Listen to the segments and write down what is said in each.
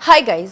Hi guys,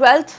12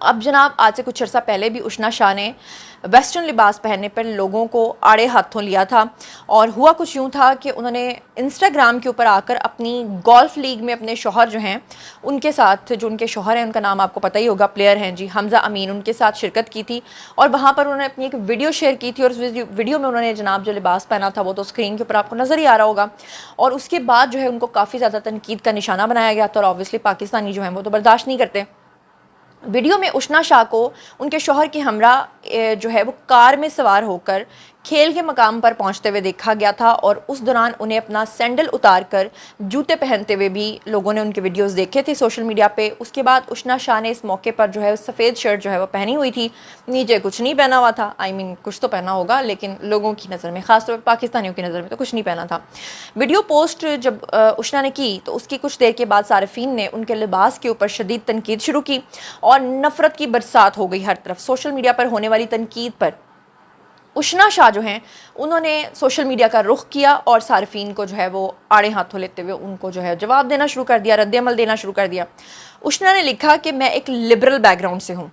اب جناب آج سے کچھ عرصہ پہلے بھی اشنا شاہ نے ویسٹرن لباس پہننے پر لوگوں کو آڑے ہاتھوں لیا تھا، اور ہوا کچھ یوں تھا کہ انہوں نے انسٹاگرام کے اوپر آ کر اپنی گولف لیگ میں اپنے شوہر جو ہیں ان کے ساتھ، جو ان کے شوہر ہیں ان کا نام آپ کو پتہ ہی ہوگا، پلیئر ہیں جی حمزہ امین، ان کے ساتھ شرکت کی تھی، اور وہاں پر انہوں نے اپنی ایک ویڈیو شیئر کی تھی، اور اس ویڈیو میں انہوں نے جناب جو لباس پہنا تھا وہ تو اسکرین کے اوپر آپ کو نظر ہی آ رہا ہوگا، اور اس کے بعد جو ہے ان کو کافی زیادہ تنقید کا نشانہ بنایا گیا تھا، اور آبویسلی پاکستانی جو ہیں وہ تو برداشت نہیں کرتے۔ ویڈیو میں اشنا شاہ کو ان کے شوہر کے ہمراہ جو ہے وہ کار میں سوار ہو کر کھیل کے مقام پر پہنچتے ہوئے دیکھا گیا تھا، اور اس دوران انہیں اپنا سینڈل اتار کر جوتے پہنتے ہوئے بھی لوگوں نے ان کے ویڈیوز دیکھے تھے سوشل میڈیا پہ۔ اس کے بعد اشنا شاہ نے اس موقع پر جو ہے سفید شرٹ جو ہے وہ پہنی ہوئی تھی، نیچے کچھ نہیں پہنا ہوا تھا، کچھ تو پہنا ہوگا لیکن لوگوں کی نظر میں، خاص طور پر پاکستانیوں کی نظر میں تو کچھ نہیں پہنا تھا۔ ویڈیو پوسٹ جب اشنا نے کی تو اس کی کچھ دیر کے بعد صارفین نے ان کے لباس کے اوپر شدید تنقید شروع کی، اور نفرت کی برسات ہو گئی ہر طرف۔ سوشل میڈیا پر ہونے والی تنقید پر اشنا شاہ جو ہیں انہوں نے سوشل میڈیا کا رخ کیا، اور صارفین کو جو ہے وہ آڑے ہاتھوں لیتے ہوئے ان کو جو ہے جواب دینا شروع کر دیا، رد عمل دینا شروع کر دیا۔ اشنا نے لکھا کہ میں ایک لبرل بیک گراؤنڈ سے ہوں،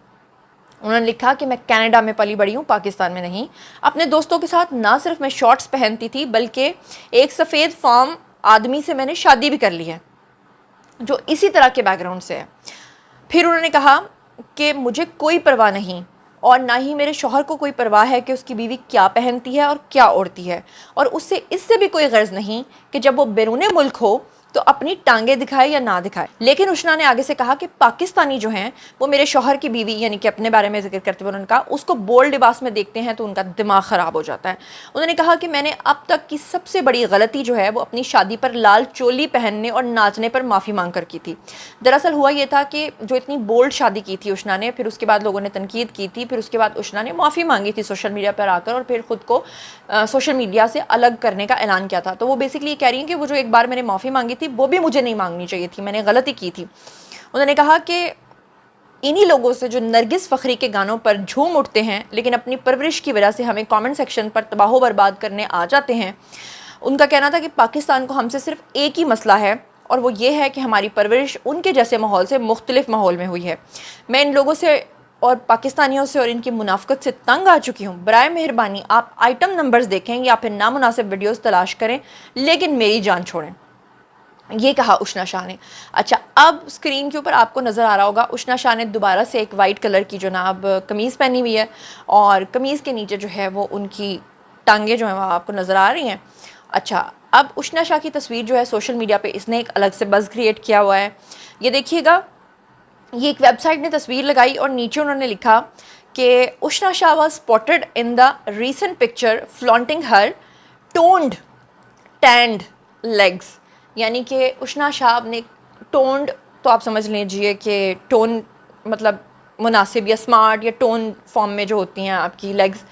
انہوں نے لکھا کہ میں کینیڈا میں پلی بڑی ہوں، پاکستان میں نہیں، اپنے دوستوں کے ساتھ نہ صرف میں شارٹس پہنتی تھی بلکہ ایک سفید فارم آدمی سے میں نے شادی بھی کر لی ہے جو اسی طرح کے بیک گراؤنڈ سے ہے۔ پھر انہوں نے کہا کہ مجھے کوئی پرواہ نہیں، اور نہ ہی میرے شوہر کو کوئی پرواہ ہے کہ اس کی بیوی کیا پہنتی ہے اور کیا اوڑھتی ہے، اور اس سے بھی کوئی غرض نہیں کہ جب وہ بیرون ملک ہو تو اپنی ٹانگیں دکھائے یا نہ دکھائے۔ لیکن اشنا نے آگے سے کہا کہ پاکستانی جو ہیں وہ میرے شوہر کی بیوی یعنی کہ اپنے بارے میں ذکر کرتے ہوئے انہوں نے کہا اس کو بولڈ لباس میں دیکھتے ہیں تو ان کا دماغ خراب ہو جاتا ہے۔ انہوں نے کہا کہ میں نے اب تک کی سب سے بڑی غلطی جو ہے وہ اپنی شادی پر لال چولی پہننے اور ناچنے پر معافی مانگ کر کی تھی۔ دراصل ہوا یہ تھا کہ جو اتنی بولڈ شادی کی تھی اشنا نے، پھر اس کے بعد لوگوں نے تنقید کی تھی، پھر اس کے بعد اشنا نے معافی مانگی تھی سوشل میڈیا پر آ کر، اور پھر خود کو سوشل میڈیا سے الگ کرنے کا اعلان کیا تھا۔ تو وہ بیسکلی یہ کہہ رہی ہیں کہ وہ جو ایک بار میں نے معافی مانگی تھی وہ بھی مجھے نہیں مانگنی چاہیے تھی، میں نے غلطی کی تھی۔ انہوں نے کہا کہ انہی لوگوں سے جو نرگس فخری کے گانوں پر جھوم اٹھتے ہیں لیکن اپنی پرورش کی وجہ سے ہمیں کامنٹ سیکشن پر تباہ و برباد کرنے آ جاتے ہیں، ان کا کہنا تھا کہ پاکستان کو ہم سے صرف ایک ہی مسئلہ ہے، اور وہ یہ ہے کہ ہماری پرورش ان کے جیسے ماحول سے مختلف ماحول میں ہوئی ہے۔ میں ان لوگوں سے اور پاکستانیوں سے اور ان کی منافقت سے تنگ آ چکی ہوں۔ برائے مہربانی آپ آئٹم نمبرز دیکھیں یا پھر نامناسب ویڈیوز تلاش کریں لیکن میری جان چھوڑیں، یہ کہا اشنا شاہ نے۔ اچھا، اب اسکرین کے اوپر آپ کو نظر آ رہا ہوگا اشنا شاہ نے دوبارہ سے ایک وائٹ کلر کی جناب قمیض پہنی ہوئی ہے، اور قمیض کے نیچے جو ہے وہ ان کی ٹانگیں جو ہیں وہ آپ کو نظر آ رہی ہیں۔ اچھا، اب اشنا شاہ کی تصویر جو ہے سوشل میڈیا پہ اس نے ایک الگ سے بز کریٹ کیا ہوا ہے، یہ دیکھیے گا، یہ ایک ویب سائٹ نے تصویر لگائی اور نیچے انہوں نے لکھا کہ Ashna Shah was spotted in the recent picture flaunting her toned tanned legs, یعنی کہ اشنا شاہ نے ٹونڈ، تو آپ سمجھ لیجئے کہ ٹون مطلب مناسب یا سمارٹ یا ٹون فارم میں جو ہوتی ہیں آپ کی لیگز،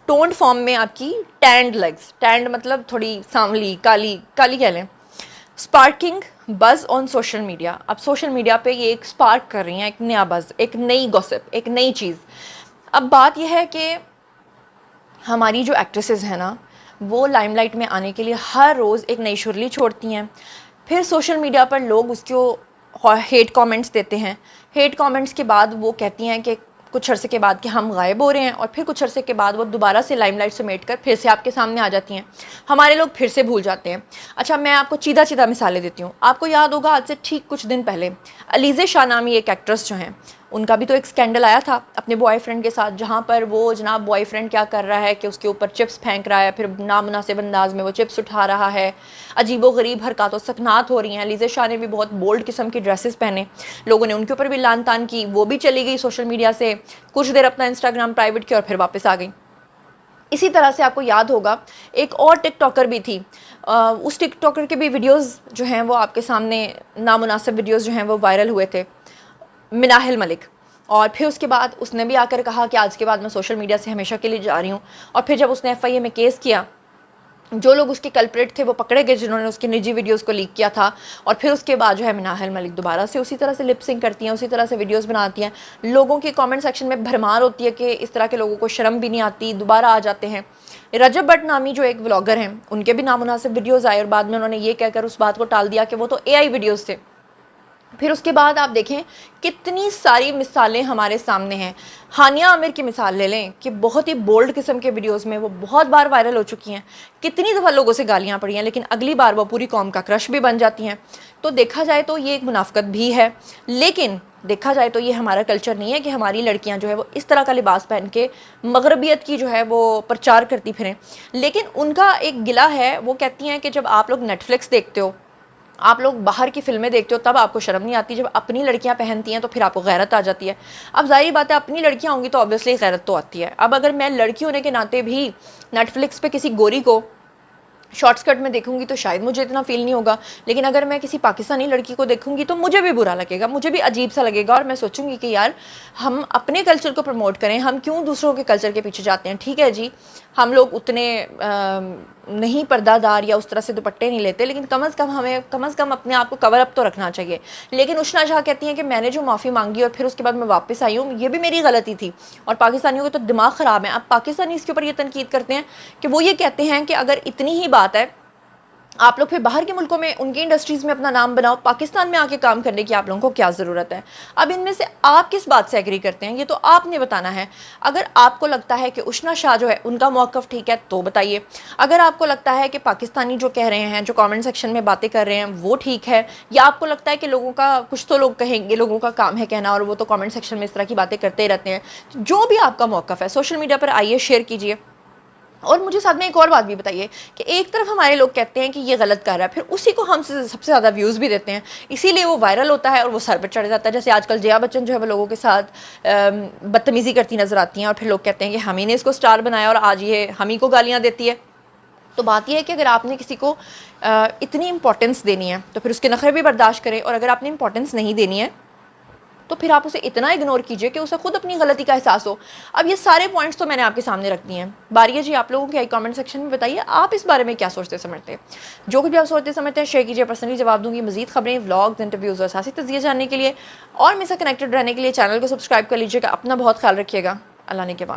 ٹونڈ فارم میں آپ کی ٹینڈ لیگز، ٹینڈ مطلب تھوڑی سانولی کالی کالی کہہ لیں، اسپارکنگ بز آن سوشل میڈیا۔ اب سوشل میڈیا پہ یہ ایک اسپارک کر رہی ہیں ایک نیا بز، ایک نئی گوسپ، ایک نئی چیز۔ اب بات یہ ہے کہ ہماری جو ایکٹریسز ہیں نا وہ لائم لائٹ میں آنے کے لیے ہر روز ایک نئی شرلی چھوڑتی ہیں، پھر سوشل میڈیا پر لوگ اس کو ہیٹ کامنٹس دیتے ہیں، ہیٹ کامنٹس کے بعد وہ کہتی ہیں کہ کچھ عرصے کے بعد کہ ہم غائب ہو رہے ہیں، اور پھر کچھ عرصے کے بعد وہ دوبارہ سے لائم لائٹ سمیٹ کر پھر سے آپ کے سامنے آ جاتی ہیں، ہمارے لوگ پھر سے بھول جاتے ہیں۔ اچھا، میں آپ کو چیدہ مثالیں دیتی ہوں۔ آپ کو یاد ہوگا آج سے ٹھیک کچھ دن پہلے علیزہ شاہ نامی ایک ایکٹریس جو ہیں ان کا بھی تو ایک سکینڈل آیا تھا اپنے بوائے فرینڈ کے ساتھ، جہاں پر وہ جناب بوائے فرینڈ کیا کر رہا ہے کہ اس کے اوپر چپس پھینک رہا ہے، پھر نامناسب انداز میں وہ چپس اٹھا رہا ہے، عجیب و غریب حرکات و سکنات ہو رہی ہیں۔ علیزہ شاہ نے بھی بہت بولڈ قسم کی ڈریسز پہنے، لوگوں نے ان کے اوپر بھی لان تان کی، وہ بھی چلی گئی سوشل میڈیا سے، کچھ دیر اپنا انسٹاگرام پرائیویٹ کیا اور پھر واپس آ گئی۔ اسی طرح سے آپ کو یاد ہوگا ایک اور ٹک ٹاکر بھی تھی، اس ٹک ٹاکر کے بھی ویڈیوز جو ہیں وہ آپ کے سامنے، نامناسب ویڈیوز جو ہیں وہ وائرل ہوئے تھے، مناہل ملک، اور پھر اس کے بعد اس نے بھی آ کر کہا کہ آج کے بعد میں سوشل میڈیا سے ہمیشہ کے لیے جا رہی ہوں، اور پھر جب اس نے FIA میں کیس کیا، جو لوگ اس کے کلپریٹ تھے وہ پکڑے گئے جنہوں نے اس کی نجی ویڈیوز کو لیک کیا تھا، اور پھر اس کے بعد جو ہے مناہل ملک دوبارہ سے اسی طرح سے لپ سنک کرتی ہیں، اسی طرح سے ویڈیوز بناتی ہیں، لوگوں کے کامنٹ سیکشن میں بھرمار ہوتی ہے کہ اس طرح کے لوگوں کو شرم بھی نہیں آتی، دوبارہ آ جاتے ہیں۔ رجب بٹ نامی جو ایک ولاگر ہیں ان کے بھی نامناسب ویڈیوز آئے، اور بعد میں انہوں نے یہ کہہ کر اس بات کو ٹال دیا کہ وہ تو AI ویڈیوز تھے۔ پھر اس کے بعد آپ دیکھیں کتنی ساری مثالیں ہمارے سامنے ہیں. ہانیہ عامر کی مثال لے لیں کہ بہت ہی بولڈ قسم کے ویڈیوز میں وہ بہت بار وائرل ہو چکی ہیں, کتنی دفعہ لوگوں سے گالیاں پڑی ہیں, لیکن اگلی بار وہ پوری قوم کا کرش بھی بن جاتی ہیں. تو دیکھا جائے تو یہ ایک منافقت بھی ہے, لیکن دیکھا جائے تو یہ ہمارا کلچر نہیں ہے کہ ہماری لڑکیاں جو ہے وہ اس طرح کا لباس پہن کے مغربیت کی جو ہے وہ پرچار کرتی پھریں. لیکن ان کا ایک گلہ ہے, وہ کہتی ہیں کہ جب آپ لوگ نیٹ فلکس دیکھتے ہو, آپ لوگ باہر کی فلمیں دیکھتے ہو, تب آپ کو شرم نہیں آتی, جب اپنی لڑکیاں پہنتی ہیں تو پھر آپ کو غیرت آ جاتی ہے. اب ظاہری بات ہے اپنی لڑکیاں ہوں گی تو obviously غیرت تو آتی ہے. اب اگر میں لڑکی ہونے کے ناطے بھی نیٹ فلکس پہ کسی گوری کو شارٹ سکرٹ میں دیکھوں گی تو شاید مجھے اتنا فیل نہیں ہوگا, لیکن اگر میں کسی پاکستانی لڑکی کو دیکھوں گی تو مجھے بھی برا لگے گا, مجھے بھی عجیب سا لگے گا, اور میں سوچوں گی کہ یار ہم اپنے کلچر کو پروموٹ کریں, ہم کیوں دوسروں کے کلچر کے پیچھے جاتے ہیں. ٹھیک ہے جی, ہم لوگ اتنے نہیں پردہ دار یا اس طرح سے دوپٹے نہیں لیتے, لیکن کم از کم اپنے آپ کو کور اپ تو رکھنا چاہیے. لیکن اشنا شاہ کہتی ہیں کہ میں نے جو معافی مانگی اور پھر اس کے بعد میں واپس آئی ہوں, یہ بھی میری غلطی تھی, اور پاکستانیوں کے تو دماغ خراب ہیں. اب پاکستانی اس کے اوپر یہ تنقید کرتے ہیں کہ وہ یہ کہتے ہیں کہ اگر اتنی ہی بات ہے آپ لوگ پھر باہر کے ملکوں میں ان کی انڈسٹریز میں اپنا نام بناؤ, پاکستان میں آ کے کام کرنے کی آپ لوگوں کو کیا ضرورت ہے. اب ان میں سے آپ کس بات سے ایگری کرتے ہیں یہ تو آپ نے بتانا ہے. اگر آپ کو لگتا ہے کہ اشنا شاہ جو ہے ان کا موقف ٹھیک ہے تو بتائیے, اگر آپ کو لگتا ہے کہ پاکستانی جو کہہ رہے ہیں, جو کامنٹ سیکشن میں باتیں کر رہے ہیں وہ ٹھیک ہے, یا آپ کو لگتا ہے کہ لوگوں کا کچھ تو لوگ کہیں گے, لوگوں کا کام ہے کہنا اور وہ تو کامنٹ سیکشن میں اس طرح کی باتیں کرتے ہی رہتے ہیں, جو بھی آپ کا موقف ہے سوشل میڈیا پر آئیے, شیئر کیجئے. اور مجھے ساتھ میں ایک اور بات بھی بتائیے کہ ایک طرف ہمارے لوگ کہتے ہیں کہ یہ غلط کر رہا ہے, پھر اسی کو ہم سے سب سے زیادہ ویوز بھی دیتے ہیں, اسی لیے وہ وائرل ہوتا ہے اور وہ سر پہ چڑھ جاتا ہے. جیسے آج کل جیا بچن جو ہے وہ لوگوں کے ساتھ بدتمیزی کرتی نظر آتی ہیں, اور پھر لوگ کہتے ہیں کہ ہم ہی نے اس کو سٹار بنایا اور آج یہ ہم ہی کو گالیاں دیتی ہے. تو بات یہ ہے کہ اگر آپ نے کسی کو اتنی امپورٹنس دینی ہے تو پھر اس کے نخرے بھی برداشت کریں, اور اگر آپ نے امپورٹنس نہیں دینی ہے تو پھر آپ اسے اتنا اگنور کیجئے کہ اسے خود اپنی غلطی کا احساس ہو. اب یہ سارے پوائنٹس تو میں نے آپ کے سامنے رکھ دیے ہیں. باری ہے جی آپ لوگوں کے کامنٹ سیکشن میں بتائیے آپ اس بارے میں کیا سوچتے سمجھتے ہیں. جو کچھ بھی آپ سوچتے سمجھتے ہیں شیئر کیجئے, پرسنلی جواب دوں گی. مزید خبریں, ولاگز, انٹرویوز اور سیاسی تجزیے جاننے کے لیے اور میرے ساتھ کنیکٹڈ رہنے کے لیے چینل کو سبسکرائب کر لیجئے گا. اپنا بہت خیال رکھیے گا. اللہ نے کے بعد.